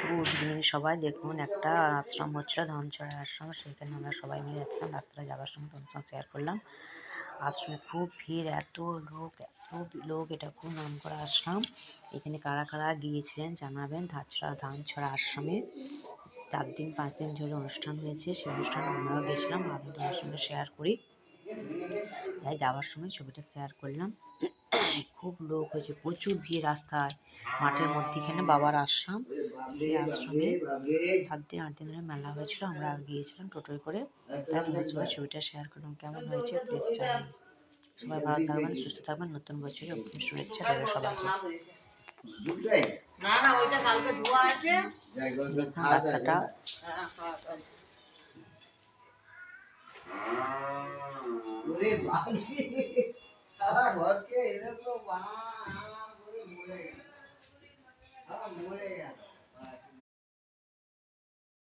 Good evening সবাই। দেখুন একটা আশ্রম হচ্ছিল, ধনছড়া আশ্রম। সেখানে আমরা সবাই মিলে যাচ্ছিলাম। রাস্তায় যাওয়ার সময় তোমার শেয়ার করলাম। আশ্রমে খুব ভিড়, এত লোক, এটা খুব নাম করা আশ্রম। এখানে কারা কারা গিয়েছিলেন জানাবেন। ধানছড়া আশ্রমে 4 দিন 5 দিন ধরে অনুষ্ঠান হয়েছে। সেই অনুষ্ঠানে আমরাও গেছিলাম। আমি তোমার সঙ্গে শেয়ার করি, তাই যাওয়ার সময় ছবিটা শেয়ার করলাম। খুব লোক হয়েছে, প্রচুর ভিড় রাস্তায়। মাঠের মধ্যিখানে বাবার আশ্রম। সেই আশ্রমে 7 দিন 8 দিন ধরে মেলা হয়েছিল। আমরা গিয়েছিলাম টোটোয় করে, তাই তোমার সঙ্গে ছবিটা শেয়ার করলাম। কেমন হয়েছে প্লিজ জানাবেন। সবাই ভালো থাকবেন, সুস্থ থাকবেন। নতুন বছরে অগ্রিম শুভেচ্ছা রইল সবাইকে। দেখুন রাস্তাটা। মরে গেল।